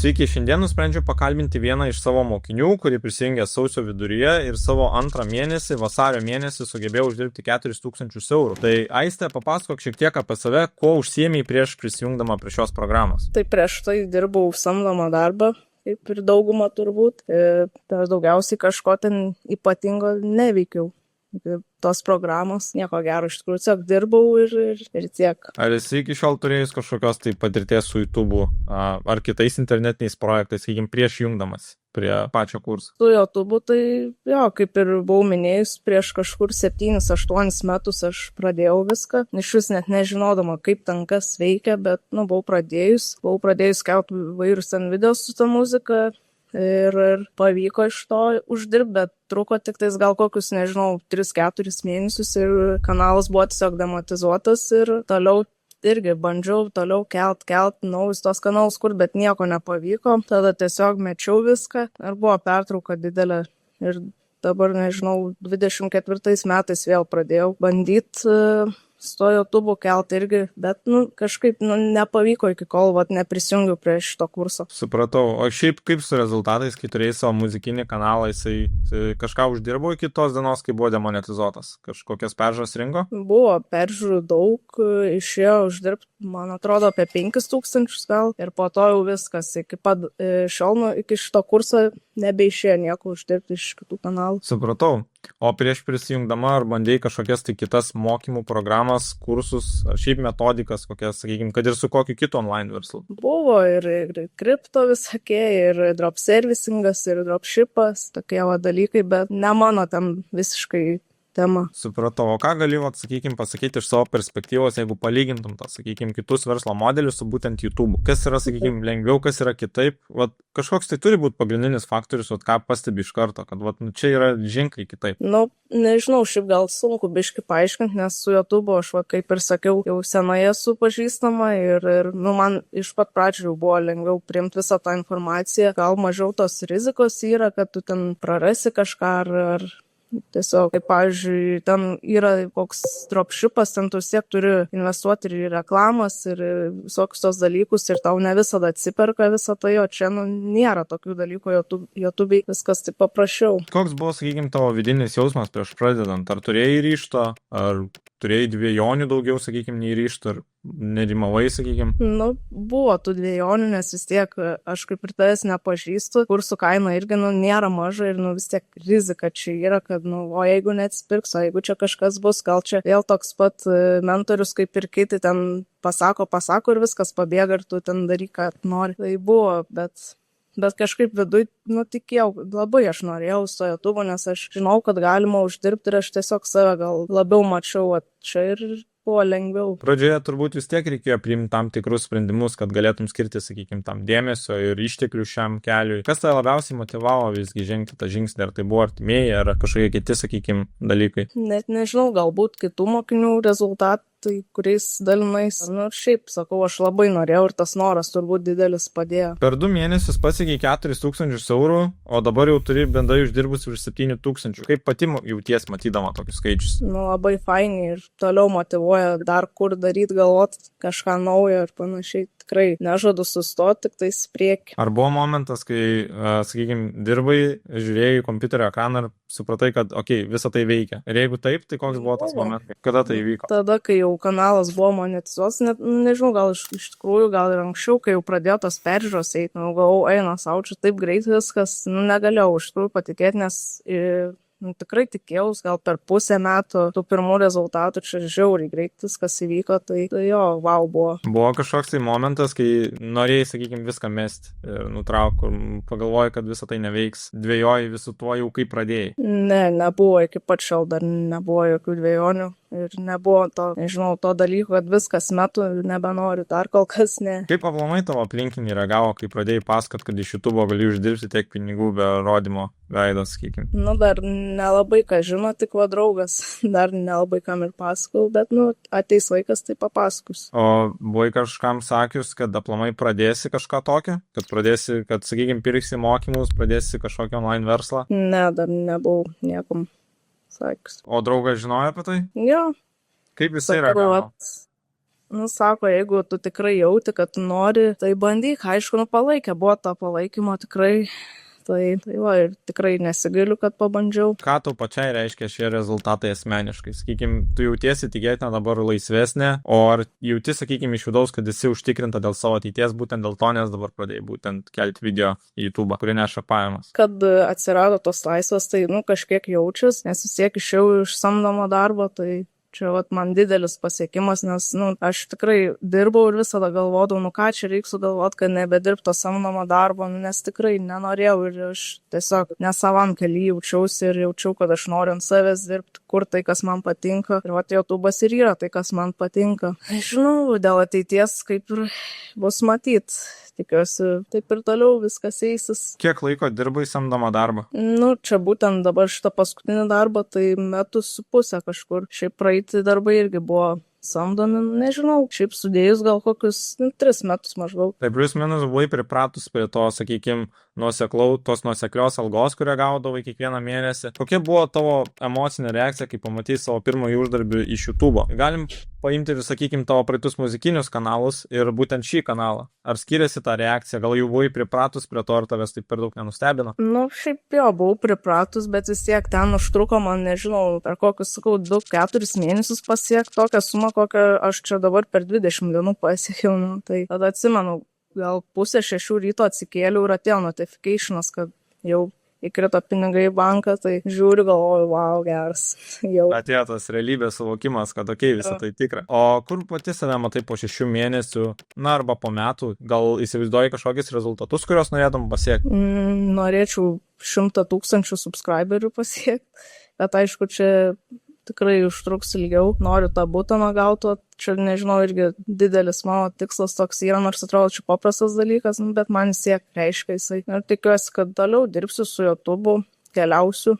Sveiki, šiandien nusprendžiau pakalbinti vieną iš savo mokinių, kuri prisijungė sausio viduryje ir savo antrą mėnesį, vasario mėnesį, sugebėjo uždirbti 4000 eurų. Tai Aiste, papasakok šiek tiek apie save, ko užsiėmei prieš prisijungdama prie šios programos. Tai prieš tai dirbau samdomą darbą, kaip ir dauguma turbūt. Tai daugiausiai kažko ten ypatingo neveikiau. Tos programos, nieko gero, iš tikrųjų, tiesiog dirbau ir tiek. Ar esi iki šiol turėjus kažkokios tai patirties su YouTube ar kitais internetiniais projektais, sakykim, prieš jungdamas prie pačio kurso? Su YouTube tai, jo, kaip ir buvau minėjus, prieš kažkur 7-8 metus aš pradėjau viską. Iš vis net nežinodama, kaip ten kas veikia, bet, buvau pradėjus kelt vairius ten video su ta muzika. Ir pavyko iš to uždirbti, bet truko tik tais gal kokius, 3-4 mėnesius ir kanalas buvo tiesiog demonetizuotas ir toliau irgi bandžiau toliau kelt naujus tos kanalus kur, bet nieko nepavyko. Tada tiesiog mečiau viską ir buvo pertrauka didelė ir dabar, 24 metais vėl pradėjau bandyti su to YouTube kelt irgi, bet kažkaip nepavyko iki kol neprisijungiau prie šito kurso. Supratau. O šiaip kaip su rezultatais, kai turėjai savo muzikinį kanalą, jisai kažką uždirbo iki tos dienos, kai buvo demonetizuotas? Kažkokias peržiūras rinko? Buvo peržiūrų daug, išėjo uždirbti, man atrodo, apie 5000 gal, ir po to jau viskas. Iki pat šiol, iki šito kurso nebeišėjo nieko uždirbti iš kitų kanalų. Supratau. O prieš prisijungdama ar bandėjai kažkokias tai kitas mokymų programas, kursus, ar šiaip metodikas, kokias, sakykime, kad ir su kokiu kitu online verslu? Buvo ir kripto visokie, ir drop servicingas, ir dropshipas, tokie dalykai, bet ne mano tam visiškai tema. Supratau. O ką gali, sakykime, pasakyti iš savo perspektyvos, jeigu palygintum tą, sakykime, kitus verslo modelius su būtent YouTube? Kas yra, sakykime, lengviau, kas yra kitaip? Kažkoks tai turi būti pagrindinis faktorius, ką pastebi iš karto, kad čia yra ženkliai kitaip. Nežinau, šiaip gal sunku biškai paaiškinti, nes su YouTube aš, kaip ir sakiau, jau senai esu pažįstama ir man iš pat pradžių buvo lengviau priimti visą tą informaciją. Gal mažiau tos rizikos yra, kad tu ten prarasi kažką ar tiesiog, kaip pavyzdžiui, ten yra koks dropshipas, ten tu siek turi investuoti ir į reklamas, ir visokius tos dalykus, ir tau ne visada atsiperka visą tai, o čia nėra tokių dalykų, YouTube'ai viskas taip paprasčiau. Koks buvo, sakykime, tavo vidinis jausmas prieš pradedant? Ar turėjai ryžto, ar turėjai dvejonių daugiau, sakykime, nei ryžto, ar nerimavai, sakykime? Buvo tų dvejonių, nes vis tiek aš kaip ir tavęs nepažįstu, kursų kaina irgi nėra maža ir vis tiek rizika čia yra, kad o jeigu neatsipirks, o jeigu čia kažkas bus, gal čia vėl toks pat mentorius kaip ir kiti ten pasako ir viskas pabėga ir tu ten daryk, ką nori. Tai buvo, bet kažkaip viduj, tikėjau, labai aš norėjau su YouTube, nes aš žinau, kad galima uždirbti ir aš tiesiog save gal labiau mačiau, čia ir buvo lengviau. Pradžioje turbūt vis tiek reikėjo priimti tam tikrus sprendimus, kad galėtum skirti, sakykime, tam dėmesio ir išteklių šiam keliui. Kas tai labiausiai motivavo visgi žengti tą žingsnį, ar tai buvo artimieji, ar kažkokie kiti, sakykime, dalykai? Net nežinau, galbūt kitų mokinių rezultatai, kuriais dalinais. Šiaip, sakau, aš labai norėjau ir tas noras turbūt didelis padėjo. Per 2 mėnesius pasiekiai 4000 eurų, o dabar jau turi bendrai uždirbus virš 7000. Kaip pati jauties matydama tokius skaičius? Labai fainiai ir toliau motyvuoja dar kur daryti, galvoti kažką naujo ir panašiai. Tikrai nežadu sustoti, tik tais prieki. Ar buvo momentas, kai, sakykime, dirbai, žiūrėjai kompiuterio ekraną ir supratai, kad, visa tai veikia? Ir jeigu taip, tai koks buvo tas momentas? Kada tai įvyko? Tada, kai jau kanalas buvo monetizuotas, nežinau, gal iš tikrųjų, gal ir anksčiau, kai jau pradėjo tos peržiūros eiti, galvojau, eina saučiu, taip greit viskas, negalėjau iš tikrųjų patikėti, nes tikrai tikėjaus, gal per pusę metų tų pirmų rezultatų čia žiauriai greit viskas įvyko, tai jo, wow buvo. Buvo kažkoks tai momentas, kai norėjai, sakykime, viską mesti ir nutrauk, kur pagalvojai, kad visą tai neveiks, dvejojai visu tuo jau kaip pradėjai? Nebuvo, iki pat šiol dar nebuvo jokių dvejonių. Ir nebuvo to dalyko, kad viskas metu ir nebenoriu, dar kol kas ne. Kaip aplamai tavo aplinkiniai reagavo, kai pradėjai pasakot, kad iš YouTube gali uždirbti tiek pinigų be rodymo veido, sakykime? Dar nelabai ką žino, tik draugas, dar nelabai kam ir pasakau, bet ateis laikas, tai papasakos. O buvai kažkam sakius, kad aplamai pradėsi kažką tokio? Kad sakykime, pirksi mokymus, pradėsi kažkokį online verslą? Ne, dar nebuvau niekam sakys. O draugas žinojo apie tai? Jo. Kaip jisai reagavo? Nu, sako, jeigu tu tikrai jauti, kad tu nori, tai bandyk, aišku, palaikė, buvo to palaikymo tikrai. Tai va, ir tikrai nesigailiu, kad pabandžiau. Ką tau pačiai reiškia šie rezultatai asmeniškai? Sakykim, tu jautiesi tikėtina dabar laisvesnė, o ar jauti, sakykim, iš vidaus, kad esi užtikrinta dėl savo ateities, būtent dėl to, nes dabar pradėjai būtent kelti video į YouTube, kurie neša pajamas? Kad atsirado tos laisvės, tai, kažkiek jaučias, nes vis tiek išėjau iš samdomo darbo, tai čia man didelis pasiekimas, nes, aš tikrai dirbau ir visada galvodavau, ką čia reiks sugalvoti, kad nebedirbto samdomo darbo, nes tikrai nenorėjau ir aš tiesiog nesavam kely jaučiausi ir jaučiau, kad aš noriu ant savęs dirbti, kur tai, kas man patinka. Ir YouTube'as ir yra tai, kas man patinka. Žinau, dėl ateities kaip ir bus matyt. Tikiuosi, taip ir toliau viskas eisis. Kiek laiko dirbai samdomą darbą? Čia būtent dabar šitą paskutinį darbą, tai 1.5 metų kažkur. Šiaip praeiti darbai irgi buvo samdomi, nežinau, šiaip sudėjus gal kokius 3 metus maždaug. Tai plius minus buvai pripratus prie to, sakykim, tos nuoseklios algos, kurią gaudavai kiekvieną mėnesį. Kokia buvo tavo emocinė reakcija, kai pamatei savo pirmąjį uždarbį iš YouTube'o? Galim paimti ir, sakykim, tavo praeitus muzikinius kanalus ir būtent šį kanalą. Ar skiriasi ta reakcija? Gal jau buvai pripratus prie to, ar tavęs taip per daug nenustebino? Šiaip jo, buvau pripratus, bet vis tiek ten užtruko man, nežinau, per kokius, 2-4 mėnesius pasiekti tokią sumą, kokią aš čia dabar per 20 dienų pasiekiau. Tai tada atsimenu, gal 5:30 ryto atsikėliau ir atėjo notificationas, kad jau įkrito pinigai į banką, tai žiūriu, galvoju, wow, geras. Jau. Atėjo tas realybės suvokimas, kad okei, visą tai tikra. O kur pati save matai po 6 mėnesių, arba po metų, gal įsivaizduoji kažkokius rezultatus, kuriuos norėtum pasiekti? Norėčiau 100 000 subscriberių pasiekti, bet aišku, čia tikrai užtruks ilgiau. Noriu tą butaną gauti, čia nežinau, irgi didelis mano tikslas toks yra, nors atrodo čia paprastas dalykas, bet man vis tiek reiškia jisai. Ir tikiuosi, kad toliau dirbsiu su YouTube'u, keliausiu,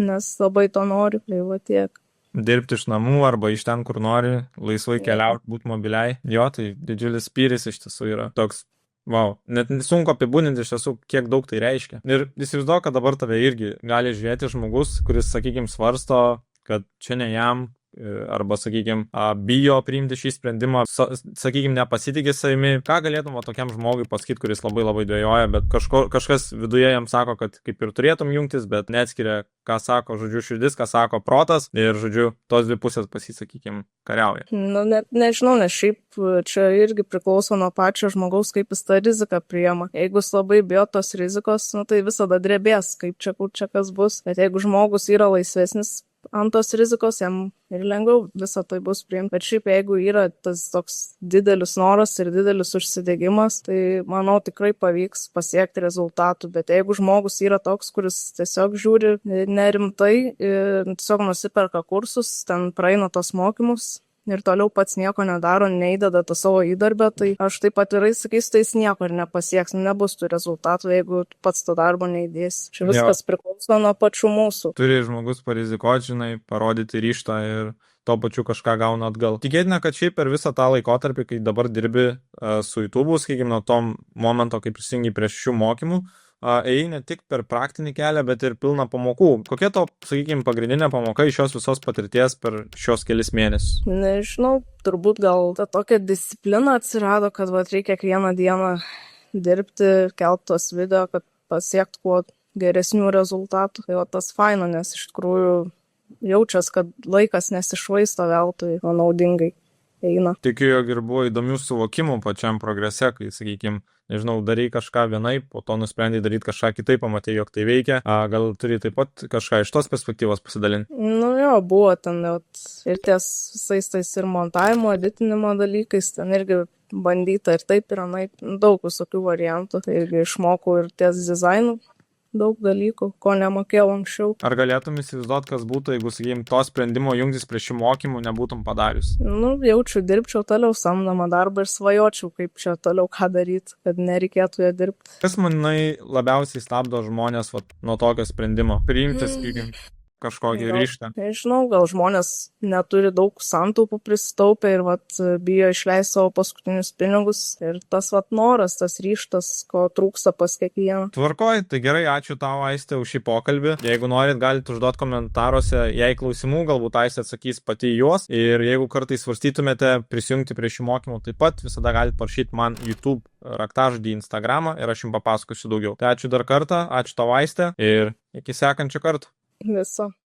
nes labai to noriu, tai va tiek. Dirbti iš namų arba iš ten, kur nori, laisvai keliauti, būti mobiliai. Jo, tai didžiulis spyris iš tiesų yra toks. Wow, net sunku apibūdinti iš tiesų, kiek daug tai reiškia. Ir įsivaizduoju, kad dabar tave irgi gali žiūrėti žmogus, kuris, sakykim, svarsto, kad čia ne jam, arba, sakykim, bijo priimti šį sprendimą, sakykim, nepasitikė savimi. Ką galėtum tokiam žmogui pasakyti, kuris labai dvejoja, bet kažkas viduje jam sako, kad kaip ir turėtum jungtis, bet neatskiria, ką sako, širdis, ką sako protas, ir, tos dvi pusės sakykim, kariauja. Nežinau, nes šiaip čia irgi priklauso nuo pačio žmogaus, kaip jis tą riziką priema. Jeigu jis labai bijo tos rizikos, tai visada drebės, kaip čia, kur čia kas bus. Bet jeigu žmogus yra laisvesnis ant tos rizikos, jam ir lengviau visą tai bus priimti. Bet šiaip jeigu yra tas toks didelis noras ir didelis užsidegimas, tai manau tikrai pavyks pasiekti rezultatų. Bet jeigu žmogus yra toks, kuris tiesiog žiūri nerimtai ir tiesiog nusiperka kursus, ten praeina tos mokymus ir toliau pats nieko nedaro, neįdeda tą savo įdarbę, tai aš taip atvirai sakysiu, tai jis nieko ir nepasieks, nebus tų rezultatų, jeigu pats to darbo neįdės. Čia viskas priklauso nuo pačių mūsų. Turi žmogus parizikuoti, parodyti ryžtą ir to pačiu kažką gauna atgal. Tikėtina, kad šiaip per visą tą laikotarpį, kai dabar dirbi su YouTube'u, sakykime, nuo to momento, kai prisijungi prie šių mokymų, ėjai ne tik per praktinį kelią, bet ir pilną pamokų. Kokia to, sakykime, pagrindinė pamoka iš šios visos patirties per šios kelis mėnesius? Nežinau, turbūt gal ta tokia disciplina atsirado, kad reikia kiekvieną dieną dirbti, kelti tos video, kad pasiektų kuo geresnių rezultatų. Tai tas faina, nes iš tikrųjų jaučias, kad laikas nesišvaisto veltui, o naudingai eina. Tikiu, jog ir buvo įdomių suvokimų pačiam progrese, kai, sakykime, nežinau, darai kažką vienaip, po to nusprendai daryti kažką kitaip, pamatei, jog tai veikia. Gal turi taip pat kažką iš tos perspektyvos pasidalinti? Buvo ten ir ties visais tais ir montavimo, editinimo dalykais, ten irgi bandyta ir taip ir anaip, daug visokių variantų. Tai irgi išmokau ir ties dizainu daug dalykų, ko nemokėjau anksčiau. Ar galėtum įsivaizduoti, kas būtų, jeigu, sakykime, to sprendimo jungtis prie šių mokymų nebūtum padarius? Jaučiu, dirbčiau toliau samdomą darbą ir svajočiau, kaip čia toliau ką daryti, kad nereikėtų ją dirbti. Kas, manai, labiausiai stabdo žmonės nuo tokio sprendimo? Priimti, sakykime, kažkokį Gal- ryštą. Nežinau, gal žmonės neturi daug santaupų prisitaupę ir bijo išleisti savo paskutinius pinigus ir tas noras, tas ryštas, ko trūksta pas kiekvieną. Tvarkoj, tai gerai, ačiū tau, Aiste, už šį pokalbį. Jeigu norit, galite užduoti komentaruose, jei klausimų, galbūt Aiste atsakys pati į juos. Ir jeigu kartais svarstytumėte prisijungti prie šių mokymų, taip pat visada galite parašyti man YouTube raktažodį Instagramą ir aš jums papasakosiu daugiau. Tai ačiū dar kartą, ačiū tau, Aiste, ir iki sekančio karto. Viso.